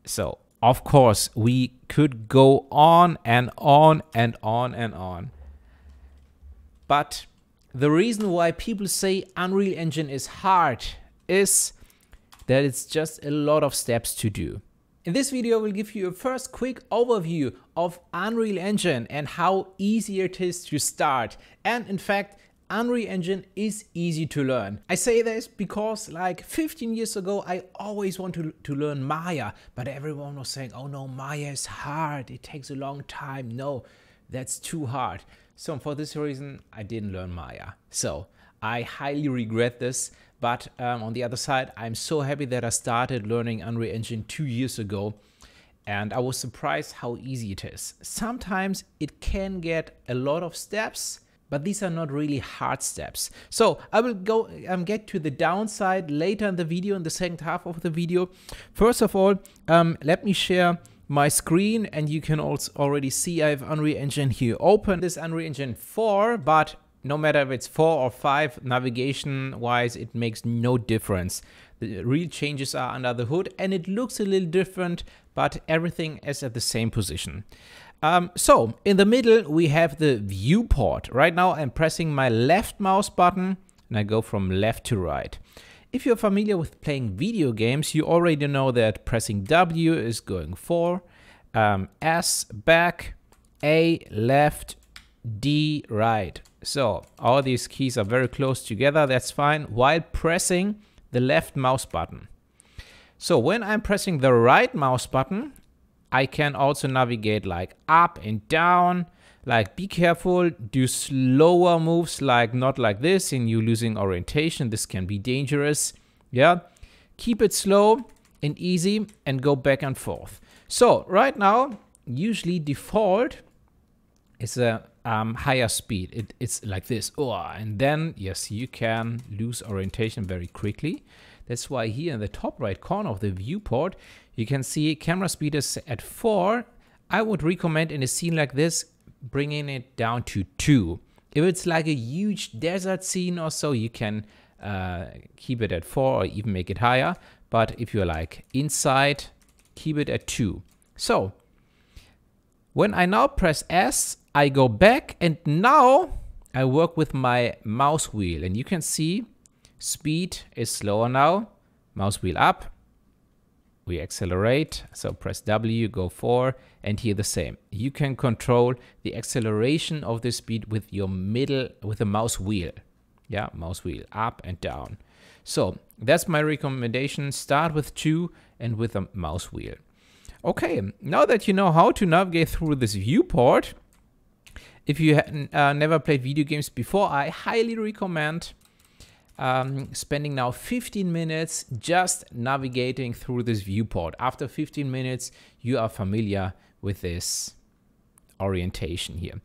So, of course, we could go on and on and on and on. But the reason why people say Unreal Engine is hard is that it's just a lot of steps to do. In this video, we'll give you a first quick overview of Unreal Engine and how easy it is to start. And in fact, Unreal Engine is easy to learn. I say this because like 15 years ago, I always wanted to learn Maya, but everyone was saying, oh no, Maya is hard. It takes a long time. No, that's too hard. So for this reason, I didn't learn Maya. So I highly regret this. But on the other side, I'm so happy that I started learning Unreal Engine 2 years ago. And I was surprised how easy it is. Sometimes it can get a lot of steps, but these are not really hard steps. So I will go get to the downside later in the video, in the second half of the video. First of all, let me share my screen, and you can also already see I have Unreal Engine here open. This is Unreal Engine 4, but no matter if it's 4 or 5, navigation-wise, it makes no difference. The real changes are under the hood, and it looks a little different, but everything is at the same position. So in the middle, we have the viewport. Right now, I'm pressing my left mouse button, and I go from left to right. If you're familiar with playing video games, you already know that pressing W is going forward, S back, A left, D right. So all these keys are very close together. That's fine, while pressing the left mouse button. So when I'm pressing the right mouse button, I can also navigate like up and down. Like be careful, do slower moves, like not like this and you're losing orientation. This can be dangerous. Yeah, keep it slow and easy and go back and forth. So right now, usually default is a higher speed. It's like this. Oh, and then, yes, you can lose orientation very quickly. That's why here in the top right corner of the viewport, you can see camera speed is at 4. I would recommend in a scene like this, bringing it down to 2. If it's like a huge desert scene or so, you can keep it at 4 or even make it higher. But if you're like inside, keep it at 2. So when I now press S, I go back and now I work with my mouse wheel, and you can see speed is slower now. Mouse wheel up, we accelerate. So press W, go forward, and here the same. You can control the acceleration of the speed with your with the mouse wheel. Yeah, mouse wheel up and down. So that's my recommendation. Start with 2 and with a mouse wheel. Okay, now that you know how to navigate through this viewport, if you never played video games before, I highly recommend spending now 15 minutes just navigating through this viewport. After 15 minutes, you are familiar with this orientation here.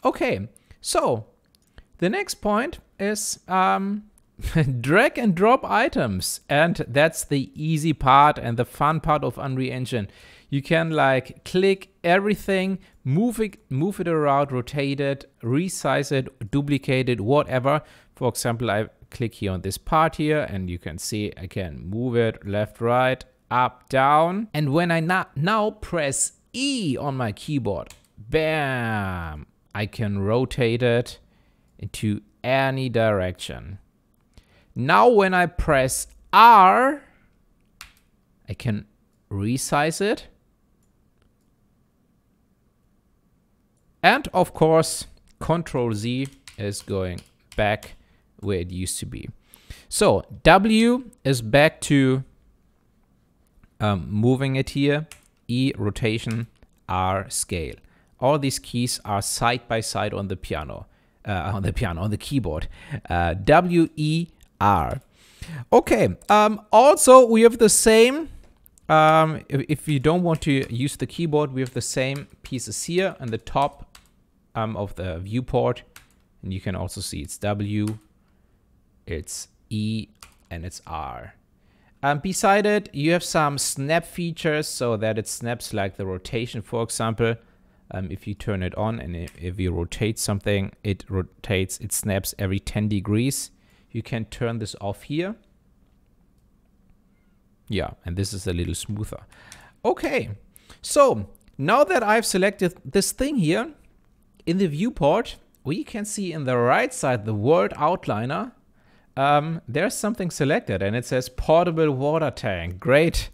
Okay, so the next point is drag and drop items. And that's the easy part and the fun part of Unreal Engine. You can like click everything, move it around, rotate it, resize it, duplicate it, whatever. For example, I click here on this part here and you can see I can move it left, right, up, down. And when I now press E on my keyboard, bam, I can rotate it into any direction. Now when I press R, I can resize it. And of course, Control Z is going back where it used to be. So W is back to moving it here. E, rotation, R, scale. All these keys are side by side on the piano, on the keyboard. W, E, R. Okay. Also, we have the same. If you don't want to use the keyboard, we have the same pieces here on the top of the viewport, and you can also see it's W, it's E, and it's R. Beside it, you have some snap features so that it snaps like the rotation, for example. If you turn it on and if you rotate something, it rotates, it snaps every 10 degrees. You can turn this off here. Yeah, and this is a little smoother. Okay, so now that I've selected this thing here, in the viewport, we can see in the right side, the world outliner, there's something selected and it says portable water tank. Great.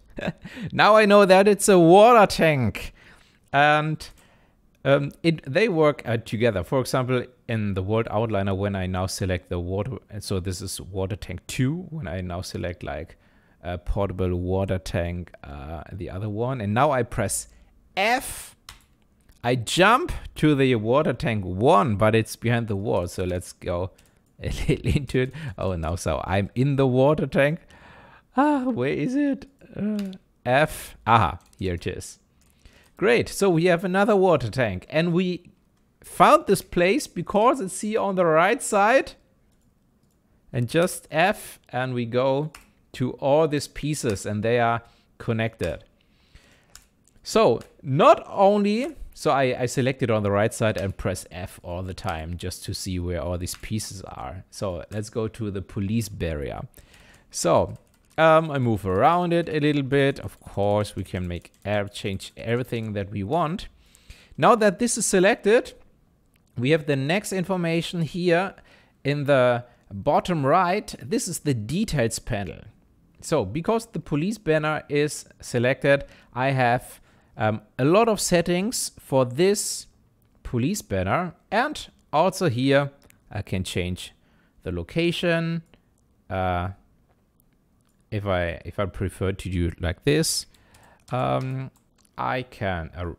Now I know that it's a water tank. And they work together. For example, in the world outliner, when I now select the water, so this is water tank 2, when I now select like a portable water tank, the other one, and now I press F, I jump to the water tank 1, but it's behind the wall. So let's go a little into it. Oh, now so I'm in the water tank. Where is it? F. Aha, here it is. Great. So we have another water tank, and we found this place because it's here on the right side. And just F, and we go to all these pieces, and they are connected. So not only, so I select it on the right side and press F all the time just to see where all these pieces are. So let's go to the police barrier. So I move around it a little bit. Of course, we can change everything that we want. Now that this is selected, we have the next information here in the bottom right. This is the details panel. So because the police banner is selected, I have a lot of settings for this police banner, and also here I can change the location. If I prefer to do it like this, I can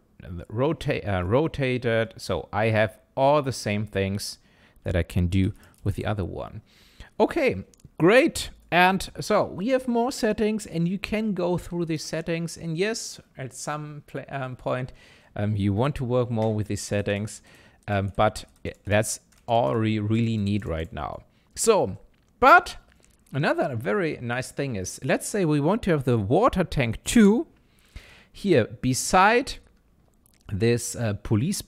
rotate it. So I have all the same things that I can do with the other one. Okay, great. And so we have more settings, and you can go through these settings. And yes, at some point, you want to work more with these settings, but that's all we really need right now. So, but another very nice thing is, let's say we want to have the water tank 2 here beside this police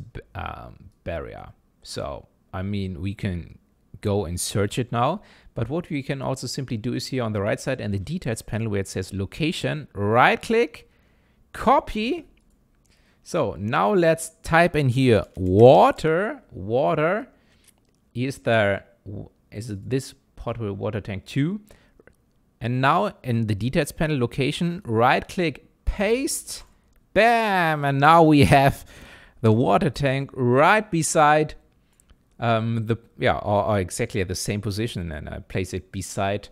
barrier. So, I mean, we can go and search it now. But what we can also simply do is here on the right side and the details panel where it says location, right click, copy. So now let's type in here water. Is it this portable water tank 2? And now in the details panel location, right click, paste, bam. And now we have the water tank right beside or exactly at the same position, and I place it beside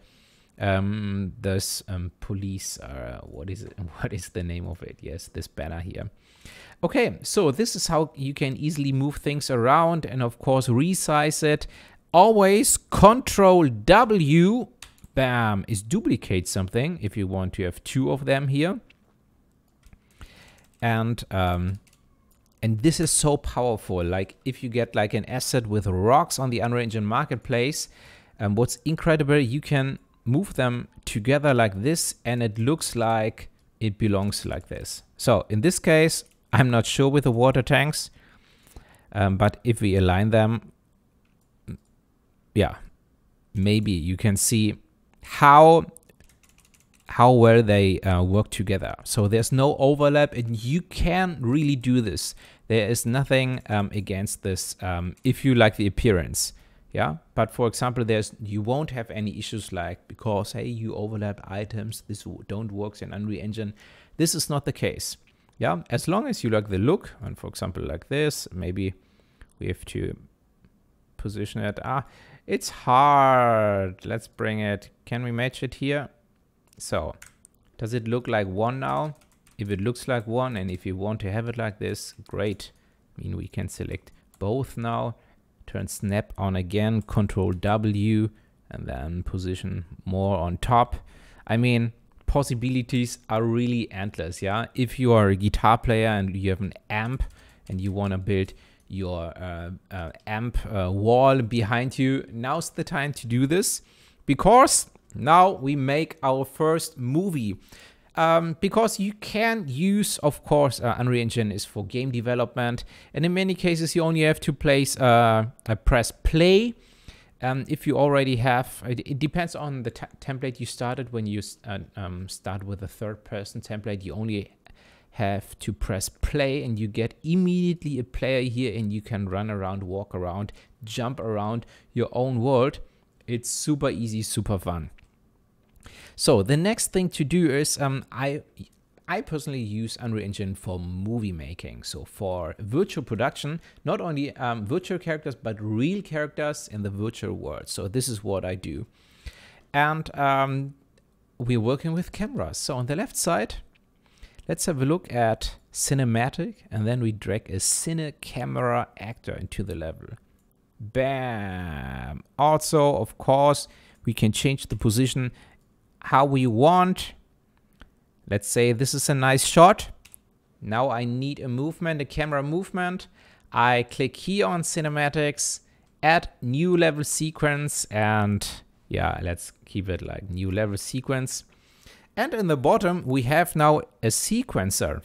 this police. What is it? What is the name of it? Yes, this banner here. Okay, so this is how you can easily move things around and of course resize it. Always Control W, bam, is duplicate something if you want to have 2 of them here. And this is so powerful. Like if you get like an asset with rocks on the Unreal Engine marketplace, what's incredible, you can move them together like this and it looks like it belongs like this. So in this case, I'm not sure with the water tanks, but if we align them, yeah, maybe you can see how well they work together. So there's no overlap and you can really do this. There is nothing against this if you like the appearance. Yeah, but for example, you won't have any issues like because, hey, you overlap items, this don't work in Unreal Engine. This is not the case. Yeah, as long as you like the look, and for example, like this, maybe we have to position it. It's hard. Let's bring it. Can we match it here? So, does it look like 1 now? If it looks like 1, and if you want to have it like this, great. I mean, we can select both now, turn snap on again, Control W, and then position more on top. I mean, possibilities are really endless, yeah? If you are a guitar player and you have an amp and you want to build your amp wall behind you, now's the time to do this, because now we make our first movie. Because you can use, of course, Unreal Engine is for game development, and in many cases you only have to press play. If you already have, it depends on the template you started. When you start with a third-person template, you only have to press play and you get immediately a player here, and you can run around, walk around, jump around your own world. It's super easy, super fun. So the next thing to do is I personally use Unreal Engine for movie making. So for virtual production, not only virtual characters, but real characters in the virtual world. So this is what I do. And we're working with cameras. So on the left side, let's have a look at cinematic, and then we drag a cine camera actor into the level. Bam! Also, of course, we can change the position how we want. Let's say this is a nice shot. Now I need a movement, a camera movement. I click here on cinematics, add new level sequence, and yeah, let's keep it like new level sequence. And in the bottom, we have now a sequencer.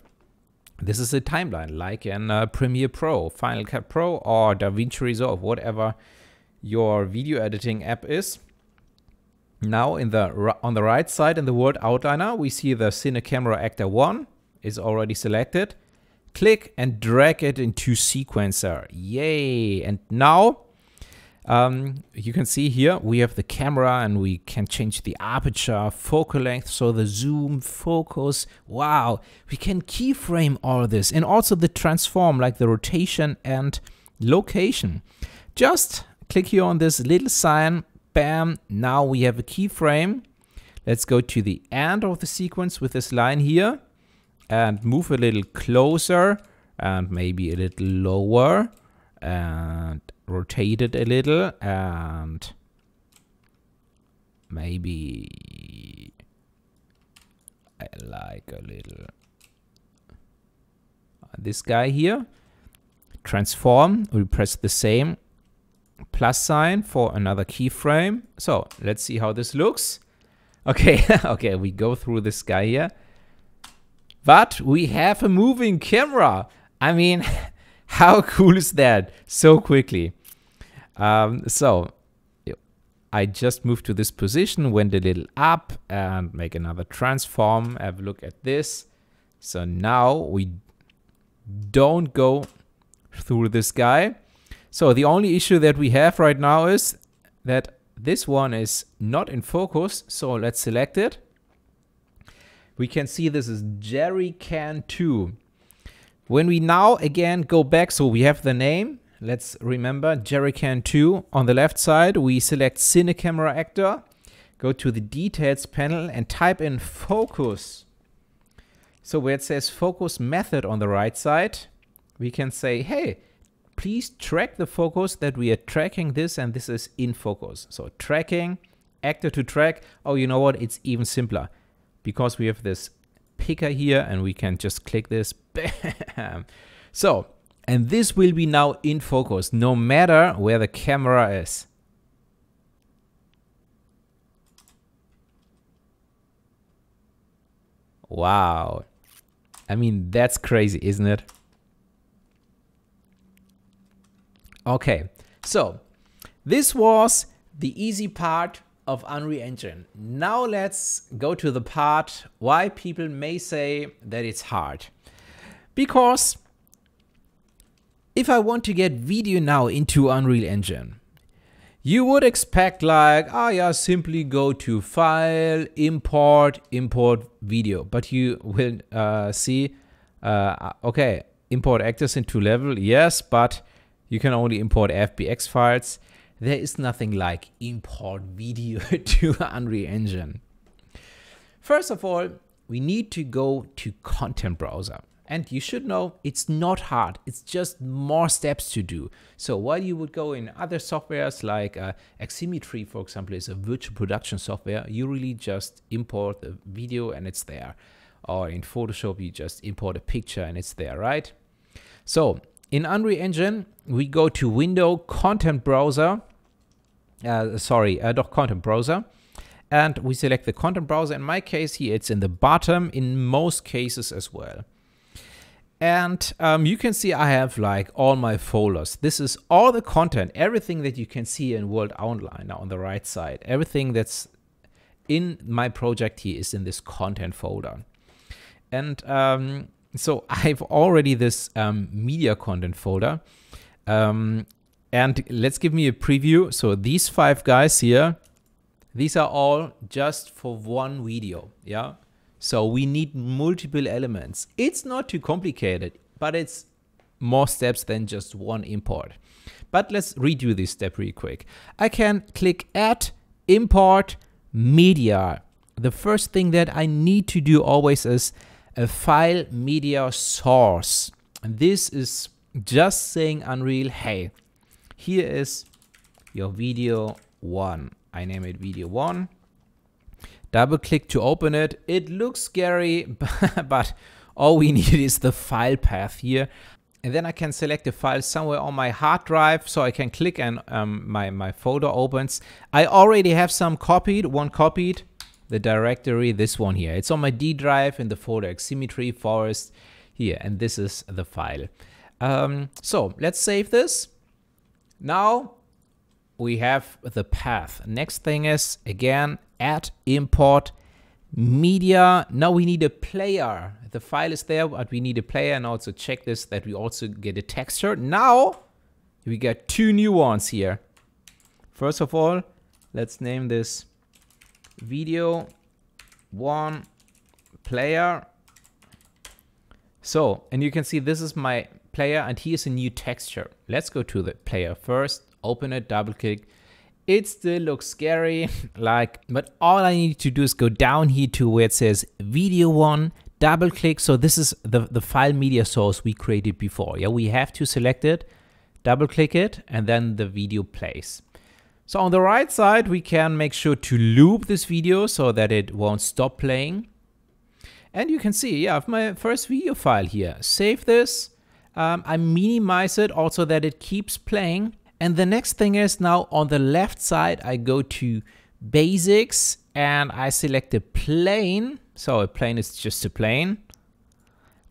This is a timeline, like in Premiere Pro, Final Cut Pro, or DaVinci Resolve, whatever your video editing app is. Now on the right side in the world outliner, we see the Cine Camera Actor 1 is already selected. Click and drag it into sequencer. Yay! And now you can see here we have the camera, and we can change the aperture, focal length, so the zoom, focus. Wow, we can keyframe all this, and also the transform, like the rotation and location. Just click here on this little sign. Bam, now we have a keyframe. Let's go to the end of the sequence with this line here and move a little closer and maybe a little lower and rotate it a little, and maybe I like a little this guy here. Transform, we press the same plus sign for another keyframe. So let's see how this looks. Okay, okay, we go through this guy here. But we have a moving camera. I mean, how cool is that? So quickly. So I just moved to this position, went a little up, and make another transform. Have a look at this. So now we don't go through this guy. So the only issue that we have right now is that this one is not in focus. So let's select it. We can see this is Jerry Can 2. When we now again go back, so we have the name. Let's remember Jerry Can 2. On the left side, we select Cine Camera Actor. Go to the details panel and type in focus. So where it says focus method on the right side, we can say, hey, please track the focus that we are tracking this, and this is in focus. So tracking, actor to track. Oh, you know what? It's even simpler because we have this picker here, and we can just click this. Bam. So, and this will be now in focus no matter where the camera is. Wow. I mean, that's crazy, isn't it? Okay, so this was the easy part of Unreal Engine. Now let's go to the part why people may say that it's hard. Because if I want to get video now into Unreal Engine, you would expect like, oh yeah, simply go to File, Import video. But you will see, okay, import actors into level, yes, but you can only import FBX files. There is nothing like import video to Unreal Engine. First of all, we need to go to Content Browser. And you should know it's not hard. It's just more steps to do. So while you would go in other softwares like Ximitree, for example, is a virtual production software, you really just import the video and it's there. Or in Photoshop, you just import a picture and it's there, right? So in Unreal Engine, we go to Window, Content Browser, Content Browser, and we select the Content Browser. In my case here, it's in the bottom, in most cases as well. And you can see I have like all my folders. This is all the content, everything that you can see in World Outliner on the right side. Everything that's in my project here is in this content folder. And So I've already this media content folder. And let's give me a preview. So these 5 guys here, these are all just for one video. Yeah. So we need multiple elements. It's not too complicated, but it's more steps than just one import. But let's redo this step really quick. I can click add, import, media. The first thing that I need to do always is a file media source. And this is just saying Unreal, hey, here is your video 1. I name it video 1. Double click to open it. It looks scary, but all we need is the file path here. And then I can select a file somewhere on my hard drive, so I can click and my folder opens. I already have some copied, one copied, the directory, this one here. It's on my D drive in the folder Symmetry Forest here, and this is the file. So let's save this. Now we have the path. Next thing is, again, add, import, media. Now we need a player. The file is there, but we need a player, and also check this that we also get a texture. Now we get 2 new ones here. First of all, let's name this video 1 player. So, and you can see this is my player, and here's a new texture. Let's go to the player first, open it, double click. It still looks scary, but all I need to do is go down here to where it says video 1, double click. So this is the file media source we created before. Yeah, we have to select it, double click it, and then the video plays. So on the right side, we can make sure to loop this video so that it won't stop playing. And you can see, yeah, I have my first video file here. Save this. I minimize it also that it keeps playing. And the next thing is, now on the left side, I go to basics and I select a plane. So a plane is just a plane.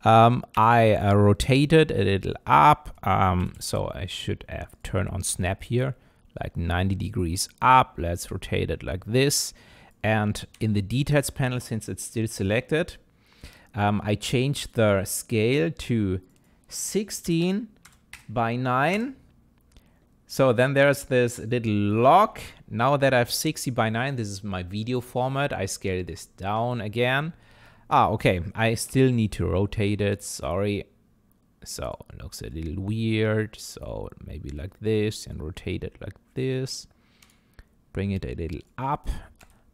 I rotate it a little up. So I should have turn on snap here, like 90 degrees up. Let's rotate it like this. And in the details panel, since it's still selected, I change the scale to 16 by 9. So then there's this little lock. Now that I have 60 by 9, this is my video format. I scale this down again. Okay, I still need to rotate it, sorry. So it looks a little weird. So maybe like this, and rotate it like this. Bring it a little up.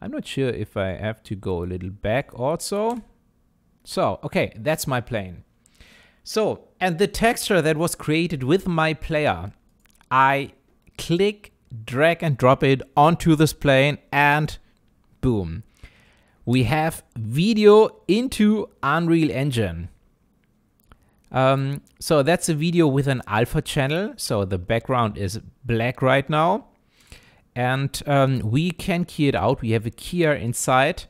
I'm not sure if I have to go a little back also. So, okay, that's my plane. So, and the texture that was created with my player, I click, drag and drop it onto this plane, and boom. We have video into Unreal Engine. So that's a video with an alpha channel. So the background is black right now. And we can key it out. We have a keyer inside.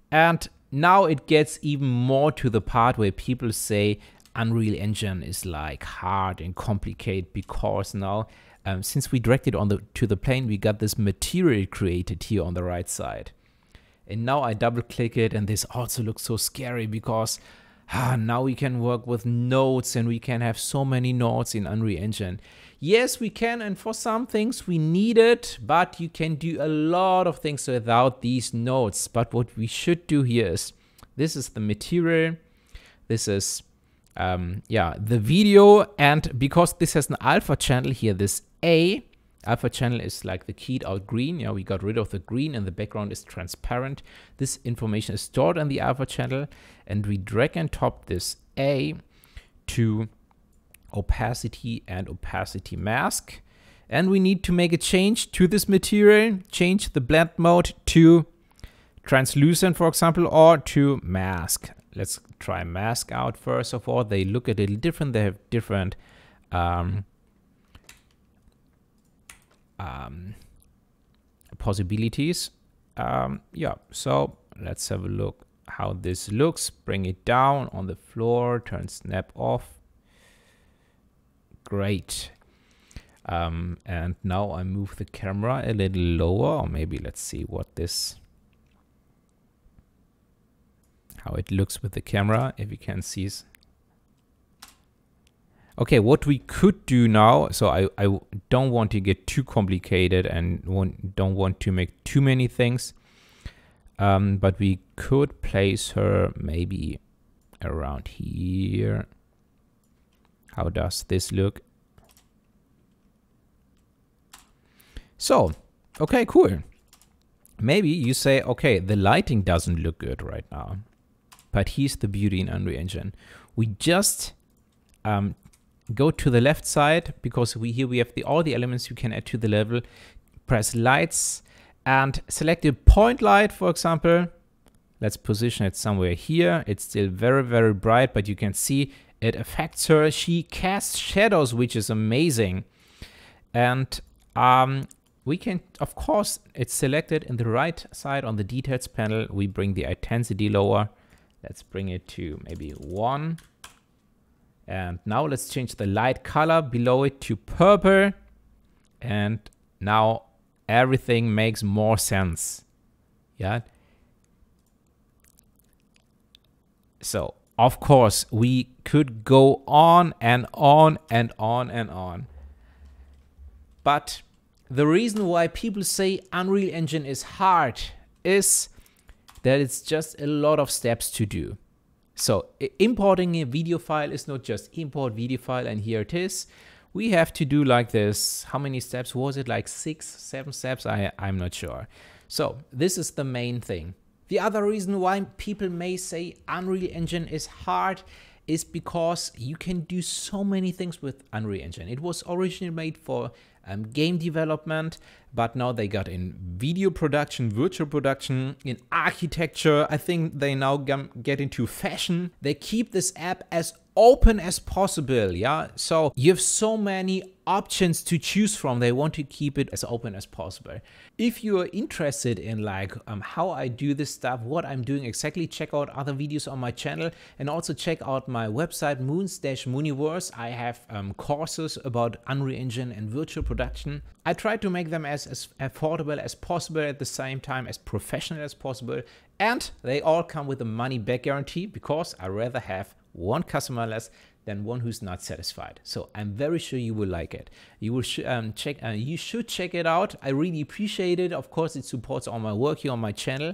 And now it gets even more to the part where people say Unreal Engine is like hard and complicated, because now since we dragged it to the plane, we got this material created here on the right side. And now I double click it, and this also looks so scary because now we can work with nodes, and we can have so many nodes in Unreal Engine. Yes, we can, and for some things we need it, but you can do a lot of things without these nodes. But what we should do here is, this is the material, this is the video, and because this has an alpha channel here, this alpha channel is like the keyed out green. Yeah, we got rid of the green, and the background is transparent. This information is stored on the alpha channel, and we drag and drop this A to opacity and opacity mask. And we need to make a change to this material, change the blend mode to translucent, for example, or to mask. Let's try mask out first of all. They look a little different. They have different possibilities. Yeah, so let's have a look how this looks. Bring it down on the floor, turn snap off. Great. And now I move the camera a little lower, or maybe let's see how it looks with the camera, if you can see Okay, what we could do now, so I don't want to get too complicated and don't want to make too many things, but we could place her maybe around here. How does this look? So, okay, cool. Maybe you say, okay, the lighting doesn't look good right now, but here's the beauty in Unreal Engine. We just go to the left side, because here we have all the elements you can add to the level. Press lights and select a point light, for example. Let's position it somewhere here. It's still very, very bright, but you can see it affects her. She casts shadows, which is amazing. And we can, of course, it's selected in the right side on the details panel. We bring the intensity lower. Let's bring it to maybe 1. And now let's change the light color below it to purple. And now everything makes more sense. Yeah. So, of course, we could go on and on and on and on. But the reason why people say Unreal Engine is hard is that it's just a lot of steps to do. So importing a video file is not just import video file and here it is. We have to do like this. How many steps was it? Like 6, 7 steps? I'm not sure. So this is the main thing. The other reason why people may say Unreal Engine is hard is because you can do so many things with Unreal Engine. It was originally made for game development, but now they got in video production, virtual production, in architecture. I think they now get into fashion. They keep this app as open as possible, yeah? So you have so many options to choose from. They want to keep it as open as possible. If you are interested in like how I do this stuff, what I'm doing exactly, check out other videos on my channel and also check out my website moons-mooniverse. I have courses about Unreal Engine and virtual production. I try to make them as affordable as possible, at the same time as professional as possible, and they all come with a money back guarantee, because I rather have one customer less than one who's not satisfied. So I'm very sure you will like it. You will you should check it out. I really appreciate it. Of course, it supports all my work here on my channel.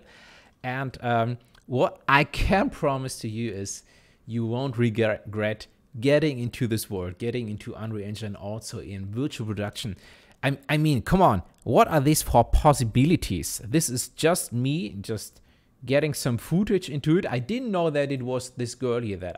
And what I can promise to you is you won't regret getting into this world, getting into Unreal Engine, also in virtual production. I mean, come on, what are these for possibilities? This is just me just getting some footage into it. I didn't know that it was this girl here that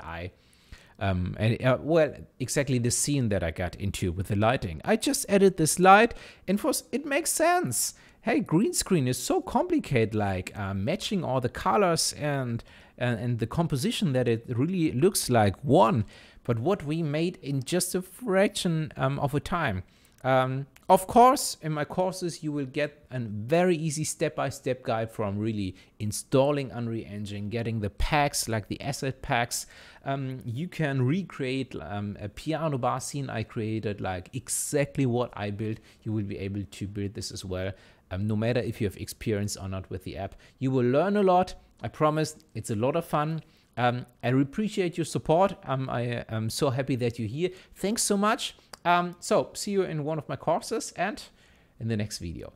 well, exactly the scene that I got into with the lighting. I just added this light and it makes sense. Hey, green screen is so complicated, like matching all the colors and the composition, that it really looks like one. But what we made in just a fraction of a time. Of course, in my courses, you will get a very easy step-by-step guide from really installing Unreal Engine, getting the packs, like the asset packs. You can recreate a piano bar scene I created, like exactly what I built. You will be able to build this as well, no matter if you have experience or not with the app. You will learn a lot. I promise. It's a lot of fun. I appreciate your support. I am so happy that you're here. Thanks so much. So see you in one of my courses and in the next video.